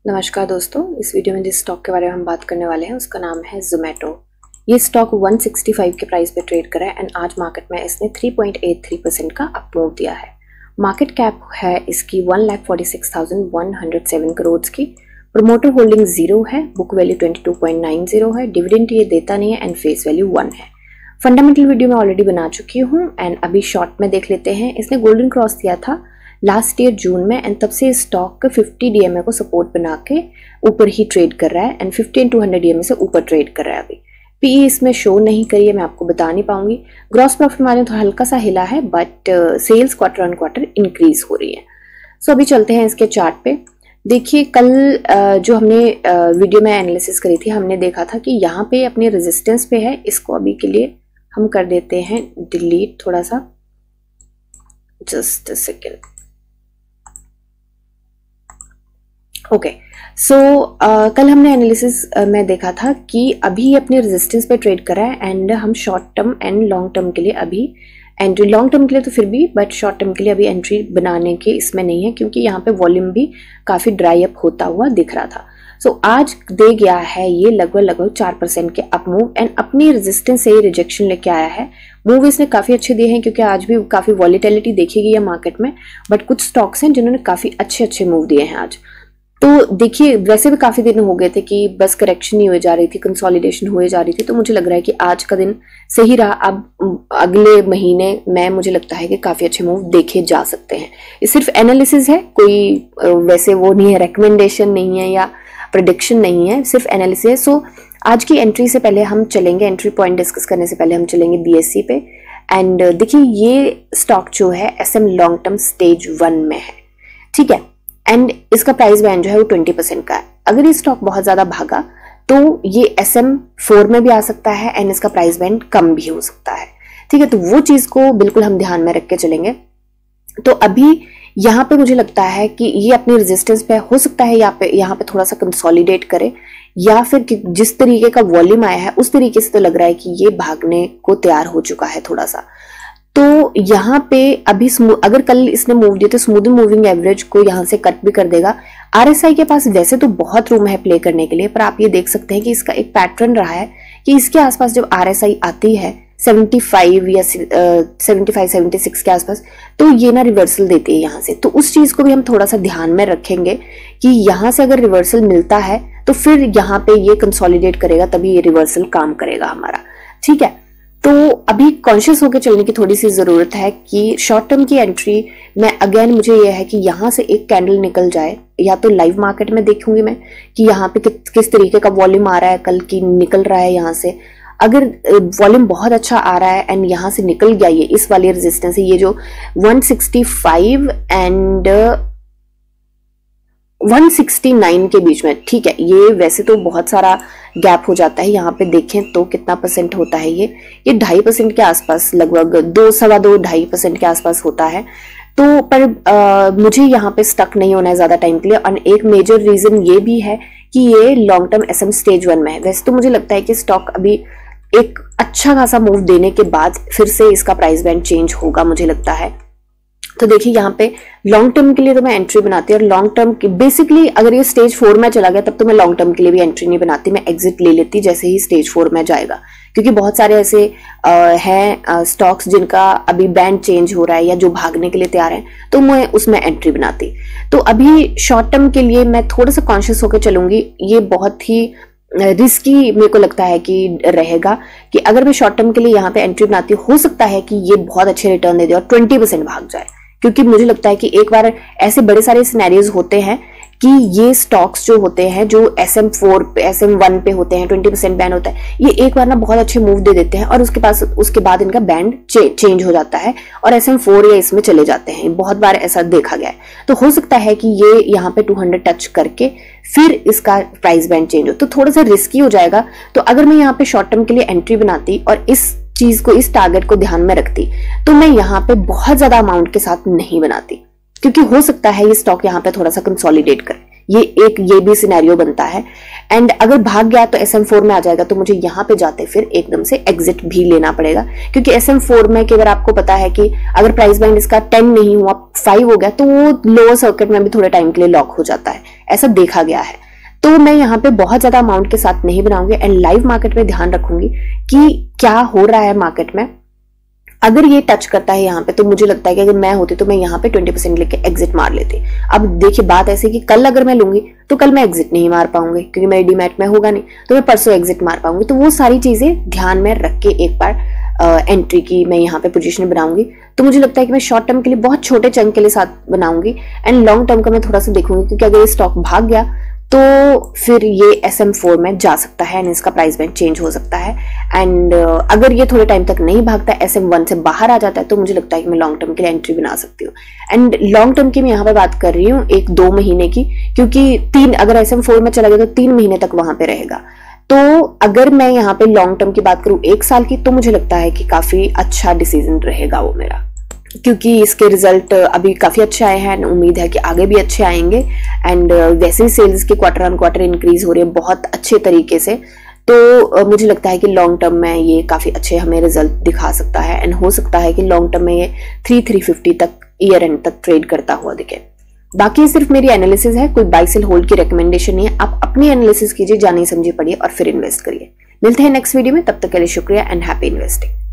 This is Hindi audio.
नमस्कार दोस्तों, इस वीडियो में जिस स्टॉक के बारे में हम बात करने वाले हैं उसका नाम है जोमेटो। ये स्टॉक 165 के प्राइस पे ट्रेड करा है एंड आज मार्केट में इसने 3.83% का अप मूव दिया है। मार्केट कैप है इसकी 1,46,107 करोड़ की। प्रोमोटर होल्डिंग 0 है, बुक वैल्यू 22.90 है, डिविडेंड ये देता नहीं है एंड फेस वैल्यू 1 है। फंडामेंटल वीडियो में ऑलरेडी बना चुकी हूँ एंड अभी शॉर्ट में देख लेते हैं। इसने गोल्डन क्रॉस दिया था लास्ट ईयर जून में एंड तब से स्टॉक 50 डीएमए को सपोर्ट बना के ऊपर ही ट्रेड कर रहा है एंड 50 एंड 200 डीएमए से ऊपर ट्रेड कर रहा है। अभी पीई इसमें शो नहीं करी है, मैं आपको बता नहीं पाऊंगी। ग्रॉस प्रॉफिट मार्जिन थोड़ा हल्का सा हिला है but sales quarter on quarter increase हो रही है। सो अभी चलते हैं इसके चार्ट पे। देखिए कल जो हमने वीडियो में एनालिसिस करी थी, हमने देखा था कि यहाँ पे अपने रेजिस्टेंस पे है। इसको अभी के लिए हम कर देते हैं डिलीट थोड़ा सा, just a second. Okay so कल हमने एनालिसिस में देखा था कि अभी अपने रेजिस्टेंस पे ट्रेड कर रहा है एंड हम short term and long term के लिए अभी एंट्री, लॉन्ग टर्म के लिए तो फिर भी बट शॉर्ट टर्म के लिए अभी एंट्री बनाने के इसमें नहीं है क्योंकि यहाँ पे वॉल्यूम भी काफ़ी ड्राई अप होता हुआ दिख रहा था। सो आज दे गया है ये लगभग 4% के अप मूव एंड अपनी रेजिस्टेंस से ही रिजेक्शन लेके आया है। मूव इसने काफ़ी अच्छे दिए हैं क्योंकि आज भी काफ़ी वॉलीटिलिटी देखी गई है मार्केट में, बट कुछ स्टॉक्स हैं जिन्होंने काफ़ी अच्छे मूव दिए हैं आज। तो देखिए वैसे भी काफ़ी दिन हो गए थे कि बस करेक्शन ही हुए जा रही थी, कंसोलिडेशन हुए जा रही थी, तो मुझे लग रहा है कि आज का दिन सही रहा। अब अगले महीने में मुझे लगता है कि काफ़ी अच्छे मूव देखे जा सकते हैं। ये सिर्फ एनालिसिस है, कोई वैसे वो नहीं है, रिकमेंडेशन नहीं है या प्रेडिक्शन नहीं है, सिर्फ एनालिसिस है। सो आज की एंट्री से पहले हम चलेंगे, एंट्री पॉइंट डिस्कस करने से पहले हम चलेंगे BSE पे एंड देखिए ये स्टॉक जो है SM लॉन्ग टर्म स्टेज 1 में है, ठीक है, एंड इसका प्राइस बैंड जो है वो 20% का है। अगर ये स्टॉक बहुत ज्यादा भागा तो ये SM4 में भी आ सकता है एंड इसका प्राइस बैंड कम भी हो सकता है, ठीक है। तो वो चीज को बिल्कुल हम ध्यान में रख के चलेंगे। तो अभी यहाँ पे मुझे लगता है कि ये अपनी रेजिस्टेंस पे हो सकता है यहाँ पे थोड़ा सा कंसोलिडेट करे या फिर जिस तरीके का वॉल्यूम आया है उस तरीके से तो लग रहा है कि ये भागने को तैयार हो चुका है थोड़ा सा। तो यहाँ पे अभी अगर कल इसने मूव दिया तो स्मूथ मूविंग एवरेज को यहाँ से कट भी कर देगा। RSI के पास वैसे तो बहुत रूम है प्ले करने के लिए, पर आप ये देख सकते हैं कि इसका एक पैटर्न रहा है कि इसके आसपास जब RSI आती है 75 या 75-76 के आसपास, तो ये ना रिवर्सल देती है यहाँ से। तो उस चीज को भी हम थोड़ा सा ध्यान में रखेंगे कि यहाँ से अगर रिवर्सल मिलता है तो फिर यहाँ पे ये कंसोलिडेट करेगा, तभी ये रिवर्सल काम करेगा हमारा, ठीक है। तो अभी कॉन्शियस होकर चलने की थोड़ी सी जरूरत है कि शॉर्ट टर्म की एंट्री में अगेन मुझे यह है कि यहाँ से एक कैंडल निकल जाए, या तो लाइव मार्केट में देखूंगी मैं कि यहाँ पे किस तरीके का वॉल्यूम आ रहा है, कल की निकल रहा है यहाँ से। अगर वॉल्यूम बहुत अच्छा आ रहा है एंड यहाँ से निकल गया ये इस वाली रेजिस्टेंस, ये जो 165 एंड 169 के बीच में, ठीक है, ये वैसे तो बहुत सारा गैप हो जाता है। यहाँ पे देखें तो कितना परसेंट होता है, ये 2.5% के आसपास, लगभग 2-2.5% के आसपास होता है। तो पर मुझे यहाँ पे स्टक नहीं होना है ज्यादा टाइम के लिए। और एक मेजर रीजन ये भी है कि ये लॉन्ग टर्म SM स्टेज 1 में है। वैसे तो मुझे लगता है कि स्टॉक अभी एक अच्छा खासा मूव देने के बाद फिर से इसका प्राइस बैंड चेंज होगा, मुझे लगता है। तो देखिए यहाँ पे लॉन्ग टर्म के लिए तो मैं एंट्री बनाती हूँ और लॉन्ग टर्म की बेसिकली अगर ये स्टेज 4 में चला गया तब तो मैं लॉन्ग टर्म के लिए भी एंट्री नहीं बनाती, मैं एग्जिट ले लेती जैसे ही स्टेज 4 में जाएगा, क्योंकि बहुत सारे ऐसे हैं स्टॉक्स जिनका अभी बैंड चेंज हो रहा है या जो भागने के लिए तैयार है, तो मैं उसमें एंट्री बनाती। तो अभी शॉर्ट टर्म के लिए मैं थोड़ा सा कॉन्शियस होकर चलूंगी। ये बहुत ही रिस्की मेरे को लगता है कि रहेगा कि अगर मैं शॉर्ट टर्म के लिए यहाँ पे एंट्री बनाती, हो सकता है कि ये बहुत अच्छे रिटर्न दे दे और 20% भाग जाए, क्योंकि मुझे लगता है कि एक बार ऐसे बड़े सारे सिनेरियोज होते हैं कि ये स्टॉक्स जो होते हैं जो SM4 पे SM1 पे होते हैं, 20% बैंड होता है, ये एक बार ना बहुत अच्छे मूव दे देते हैं और उसके बाद इनका बैंड चेंज हो जाता है और SM4 या इसमें चले जाते हैं। बहुत बार ऐसा देखा गया है। तो हो सकता है कि ये यहाँ पे 200 टच करके फिर इसका प्राइस बैंड चेंज हो, तो थोड़ा सा रिस्की हो जाएगा। तो अगर मैं यहाँ पे शॉर्ट टर्म के लिए एंट्री बनाती और इस चीज को, इस टारगेट को ध्यान में रखती, तो मैं यहाँ पे बहुत ज्यादा अमाउंट के साथ नहीं बनाती, क्योंकि हो सकता है ये स्टॉक यहाँ पे थोड़ा सा कंसोलिडेट करे। ये भी सिनेरियो बनता है। एंड अगर भाग गया तो SM4 में आ जाएगा, तो मुझे यहाँ पे जाते फिर एकदम से एग्जिट भी लेना पड़ेगा, क्योंकि SM4 में अगर आपको पता है कि अगर प्राइस बैंड इसका 10 नहीं हुआ 5 हो गया तो वो लोअर सर्किट में भी थोड़े टाइम के लिए लॉक हो जाता है, ऐसा देखा गया है। तो मैं यहाँ पे बहुत ज्यादा अमाउंट के साथ नहीं बनाऊंगी एंड लाइव मार्केट में ध्यान रखूंगी कि क्या हो रहा है मार्केट में। अगर ये टच करता है यहाँ पे तो मुझे लगता है कि अगर मैं होती तो मैं यहाँ पे 20% लेके एग्जिट मार लेती। अब देखिए बात ऐसी कि कल अगर मैं लूंगी तो कल मैं एग्जिट नहीं मार पाऊंगी, क्योंकि मेरे डीमैट में होगा नहीं, तो मैं परसों एग्जिट मार पाऊंगी। तो वो सारी चीजें ध्यान में रख के एक बार एंट्री की मैं यहाँ पे पोजीशन बनाऊंगी। तो मुझे लगता है कि मैं शॉर्ट टर्म के लिए बहुत छोटे चंक के लिए साथ बनाऊंगी एंड लॉन्ग टर्म का मैं थोड़ा सा देखूंगी, क्योंकि अगर ये स्टॉक भाग गया तो फिर ये SM4 में जा सकता है एंड इसका प्राइस बैंड चेंज हो सकता है। एंड अगर ये थोड़े टाइम तक नहीं भागता, SM1 से बाहर आ जाता है, तो मुझे लगता है कि मैं लॉन्ग टर्म के लिए एंट्री बना सकती हूँ। एंड लॉन्ग टर्म की मैं यहाँ पे बात कर रही हूँ 1-2 महीने की, क्योंकि अगर SM4 में चला गया तो 3 महीने तक वहां पे रहेगा। तो अगर मैं यहाँ पे लॉन्ग टर्म की बात करूँ 1 साल की, तो मुझे लगता है कि काफी अच्छा डिसीजन रहेगा वो मेरा, क्योंकि इसके रिजल्ट अभी काफी अच्छे आए हैं, उम्मीद है कि आगे भी अच्छे आएंगे। एंड वैसे ही सेल्स के क्वार्टर ऑन क्वार्टर इंक्रीज हो रही है बहुत अच्छे तरीके से, तो मुझे लगता है कि लॉन्ग टर्म में ये काफी अच्छे हमें रिजल्ट दिखा सकता है एंड हो सकता है कि लॉन्ग टर्म में ये 350 तक ईयर एंड तक ट्रेड करता हुआ दिखे। बाकी सिर्फ मेरी एनालिसिस है, कोई बाय सेल होल्ड की रिकमेंडेशन नहीं है। आप अपनी एनालिसिस कीजिए, जानिए समझिए पढ़िए और फिर इन्वेस्ट करिए। मिलते हैं नेक्स्ट वीडियो में, तब तक के लिए शुक्रिया एंड हैप्पी इन्वेस्टिंग।